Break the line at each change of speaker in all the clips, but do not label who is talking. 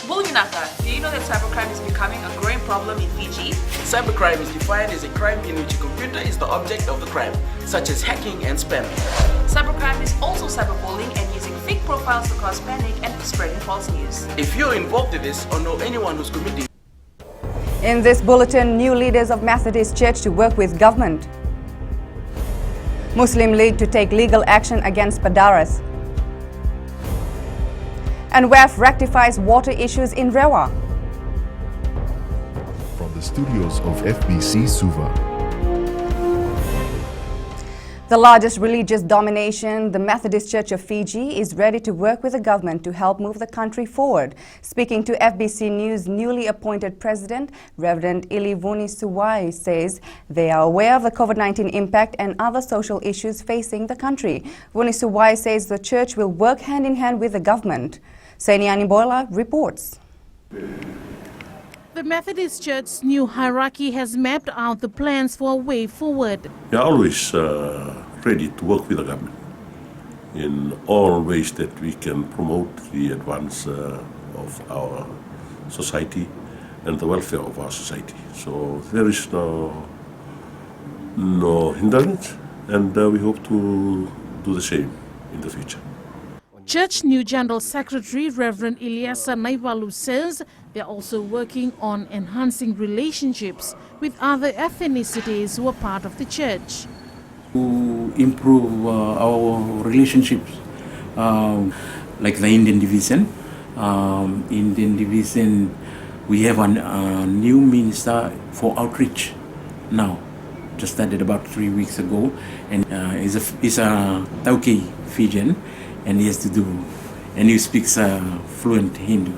Bulginaka, do you know that cybercrime is becoming a growing problem in Fiji?
Cybercrime is defined as a crime in which a computer is the object of the crime, such as hacking and spamming.
Cybercrime is also cyberbullying and using fake profiles to cause panic and spreading false news.
If you're involved in this or know anyone who's committing.
In this bulletin, new leaders of Methodist Church to work with government. Muslim League to take legal action against Padaras. And WEF rectifies water issues in Rewa.
From the studios of FBC Suva.
The largest religious domination, the Methodist Church of Fiji, is ready to work with the government to help move the country forward. Speaking to FBC News, newly appointed President, Reverend Ili Vunisuwai, says they are aware of the COVID-19 impact and other social issues facing the country. Vunisuwai says the church will work hand in hand with the government. Sainiani Boila reports.
The Methodist Church's new hierarchy has mapped out the plans for a way forward.
We are always ready to work with the government in all ways that we can promote the advance of our society and the welfare of our society. So there is no hindrance, and we hope to do the same in the future.
Church New General Secretary Reverend Ilyasa Naivalu says they're also working on enhancing relationships with other ethnicities who are part of the church.
To improve our relationships, like the Indian Division. We have a new minister for outreach now. Just started about 3 weeks ago, and is a Tauke Fijian. And he he speaks fluent Hindu,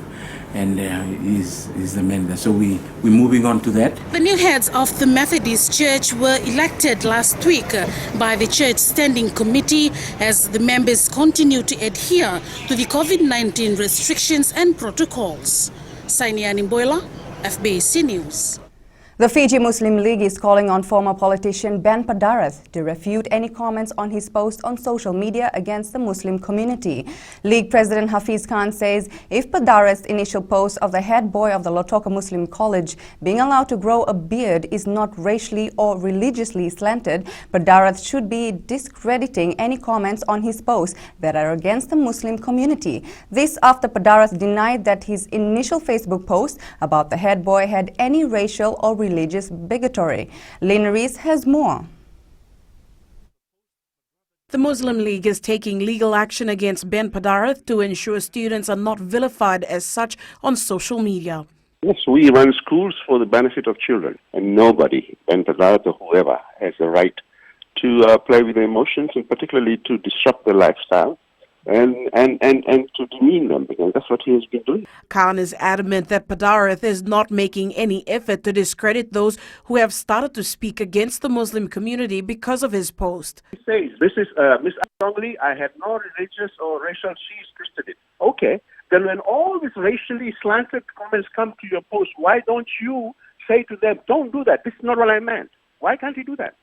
and he's the man there. So we're moving on to that.
The new heads of the Methodist Church were elected last week by the Church Standing Committee as the members continue to adhere to the COVID-19 restrictions and protocols. Sainiani Boila, FBC News.
The Fiji Muslim League is calling on former politician Ben Padaras to refute any comments on his post on social media against the Muslim community. League President Hafiz Khan says if Padaras' initial post of the head boy of the Lautoka Muslim College being allowed to grow a beard is not racially or religiously slanted, Padaras should be discrediting any comments on his posts that are against the Muslim community. This after Padaras denied that his initial Facebook post about the head boy had any racial or religious bigotry. Lynn Rees has more.
The Muslim League is taking legal action against Ben Padaras to ensure students are not vilified as such on social media.
Yes, we run schools for the benefit of children, and nobody, Ben Padaras or whoever, has the right to play with their emotions, and particularly to disrupt their lifestyle and to demean them, because that's what he has been doing.
Khan is adamant that Padaras is not making any effort to discredit those who have started to speak against the Muslim community because of his post.
He says, this is Miss Strongly, I have no religious or racial, she's twisted it. Okay, then when all these racially slanted comments come to your post, why don't you say to them, don't do that, this is not what I meant. Why can't he do that?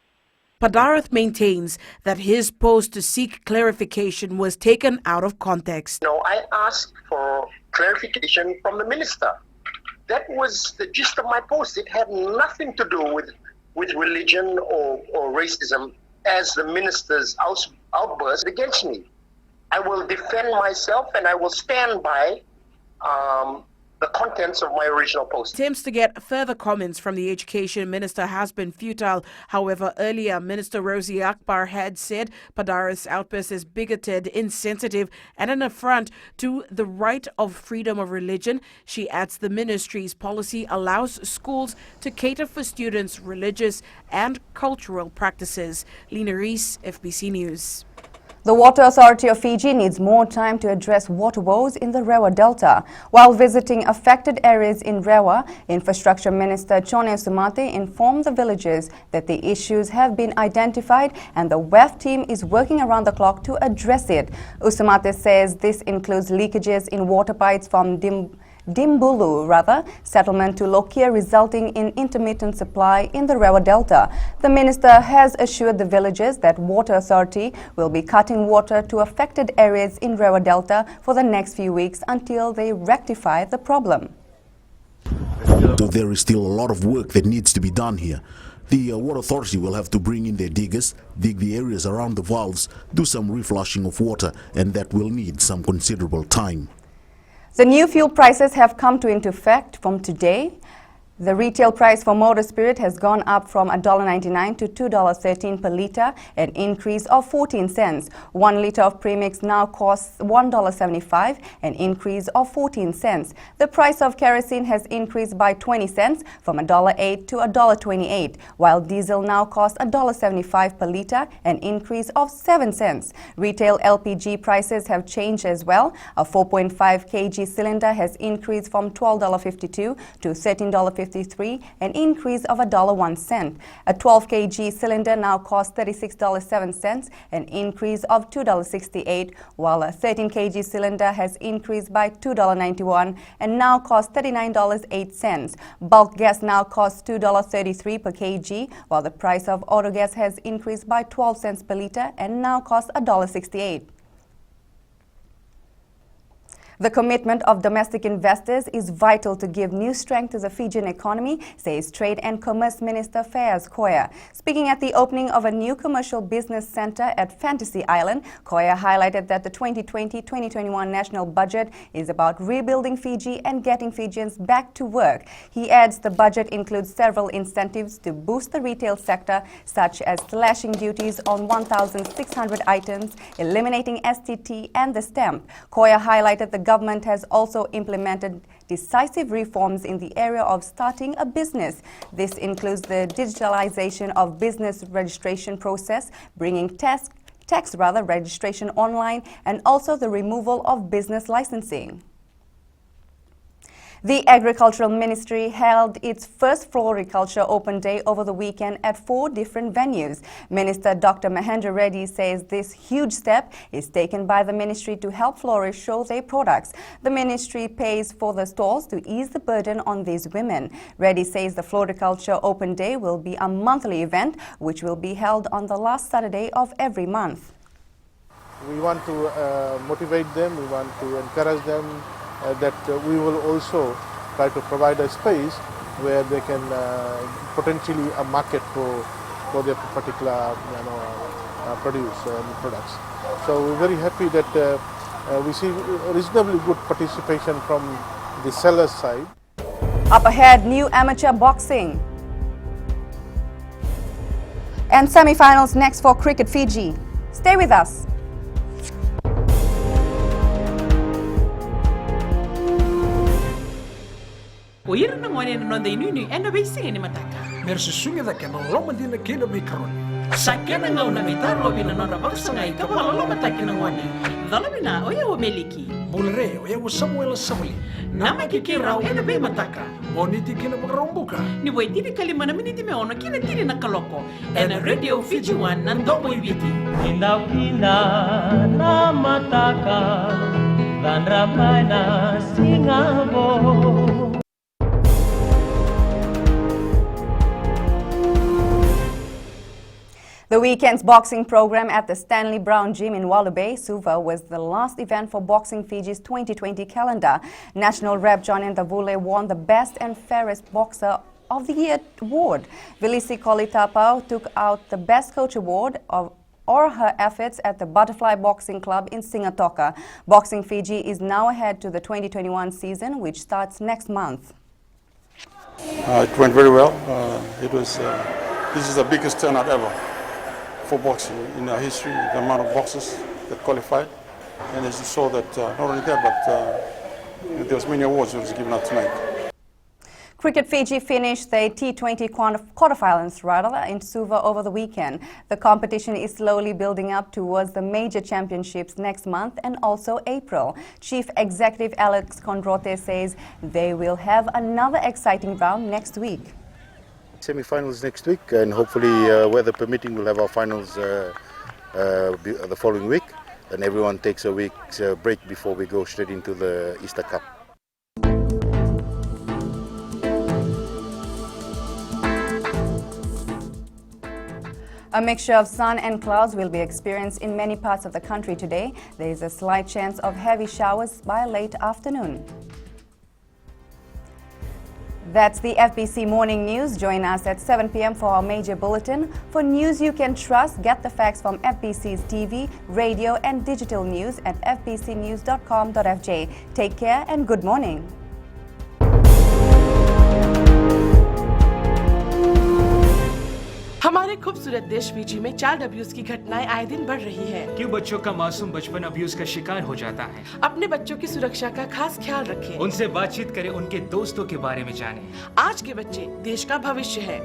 Padaras maintains that his post to seek clarification was taken out of context.
No, I asked for clarification from the minister. That was the gist of my post. It had nothing to do with religion or racism as the minister's outburst against me. I will defend myself and I will stand by the contents of my original post.
Attempts to get further comments from the Education Minister has been futile. However, earlier, Minister Rosie Akbar had said Padaras' outburst is bigoted, insensitive, and an affront to the right of freedom of religion. She adds the ministry's policy allows schools to cater for students' religious and cultural practices. Lena Rees, FBC News.
The Water Authority of Fiji needs more time to address water woes in the Rewa Delta. While visiting affected areas in Rewa, Infrastructure Minister Chone Usumate informed the villagers that the issues have been identified and the WEF team is working around the clock to address it. Usumate says this includes leakages in water pipes from Dimbulu settlement to Lokia, resulting in intermittent supply in the Rewa Delta. The minister has assured the villagers that Water Authority will be cutting water to affected areas in Rewa Delta for the next few weeks until they rectify the problem.
So there is still a lot of work that needs to be done here. The Water Authority will have to bring in their diggers, dig the areas around the valves, do some reflushing of water, and that will need some considerable time.
The new fuel prices have come into effect from today. The retail price for motor spirit has gone up from $1.99 to $2.13 per litre, an increase of 14 cents. 1 litre of premix now costs $1.75, an increase of 14 cents. The price of kerosene has increased by 20 cents from $1.08 to $1.28, while diesel now costs $1.75 per litre, an increase of 7 cents. Retail LPG prices have changed as well. A 4.5 kg cylinder has increased from $12.52 to $13.53, an increase of $1.01. A 12 kg cylinder now costs $36.07, an increase of $2.68, while a 13 kg cylinder has increased by $2.91 and now costs $39.08. Bulk gas now costs $2.33 per kg, while the price of auto gas has increased by 12 cents per litre and now costs $1.68. The commitment of domestic investors is vital to give new strength to the Fijian economy, says Trade and Commerce Minister Faiz Koya. Speaking at the opening of a new commercial business centre at Fantasy Island, Koya highlighted that the 2020-2021 national budget is about rebuilding Fiji and getting Fijians back to work. He adds the budget includes several incentives to boost the retail sector, such as slashing duties on 1,600 items, eliminating STT and the stamp. Koya highlighted the government has also implemented decisive reforms in the area of starting a business. This includes the digitalization of business registration process, bringing tax registration online, and also the removal of business licensing. The Agricultural Ministry held its first Floriculture Open Day over the weekend at 4 different venues. Minister Dr. Mahendra Reddy says this huge step is taken by the ministry to help florists show their products. The ministry pays for the stalls to ease the burden on these women. Reddy says the Floriculture Open Day will be a monthly event which will be held on the last Saturday of every month.
We want to motivate them, we want to encourage them, that we will also try to provide a space where they can potentially a market for their particular produce and products. So we're very happy that we see reasonably good participation from the sellers side.
Up ahead, new amateur boxing. And semi-finals next for Cricket Fiji. Stay with us.
Oira na ngone no ndai nui ena beising ni mataka.
Mersusunga da kena loma dina kena mikaron.
Sakena ngau na mitaro bina nora baksa ika wala loma taki na ngone. Dala bina oya o meliki.
Bulre oya o Samuel Samuli.
Nama kikira ena be mataka.
Moniti kena makarombuka.
Ni wai tiri kalima na miniti me ono kina tiri na kaloko. Ena Radio Fiji One na ndomo ibiti.
Indaukina na mataka. Vanramana singabo.
The weekend's boxing program at the Stanley Brown Gym in Wallowa Bay, Suva, was the last event for Boxing Fiji's 2020 calendar. National Rep John Ndavule won the Best and Fairest Boxer of the Year award. Vilisi Kolitapau took out the Best Coach award or her efforts at the Butterfly Boxing Club in Singatoka. Boxing Fiji is now ahead to the 2021 season, which starts next month.
It went very well. This is the biggest turnout ever for boxing in our history, the amount of boxers that qualified. And as you saw that, not only that, but there was many awards that was given out tonight.
Cricket Fiji finished their T20 quarterfinals in Suva over the weekend. The competition is slowly building up towards the major championships next month and also April. Chief Executive Alex Kondrote says they will have another exciting round next week.
Semi-finals next week, and hopefully, weather permitting, we'll have our finals the following week, and everyone takes a week's break before we go straight into the Easter Cup.
A mixture of sun and clouds will be experienced in many parts of the country today. There is a slight chance of heavy showers by late afternoon. That's the FBC Morning News. Join us at 7 p.m. for our major bulletin. For news you can trust, get the facts from FBC's TV, radio and digital news at fbcnews.com.fj. Take care and good morning.
हमारे खूबसूरत देश Fiji में child abuse की घटनाएं आए दिन बढ़ रही है।
क्यों बच्चों का मासूम बचपन अब्यूज का शिकार हो जाता है?
अपने बच्चों की सुरक्षा का खास ख्याल रखें।
उनसे बातचीत करें, उनके दोस्तों के बारे में जानें।
आज के बच्चे देश का भविष्य है।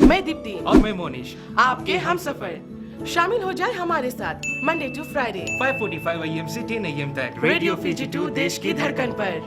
मैं दीप्ति
और मैं मोनिश,
आपके हमसफर। शामिल हो जाए हमारे साथ मंडे टू फ्राइडे
5:45 AM से 10 AM तक
रेडियो फिजी 2 देश की धड़कन पर।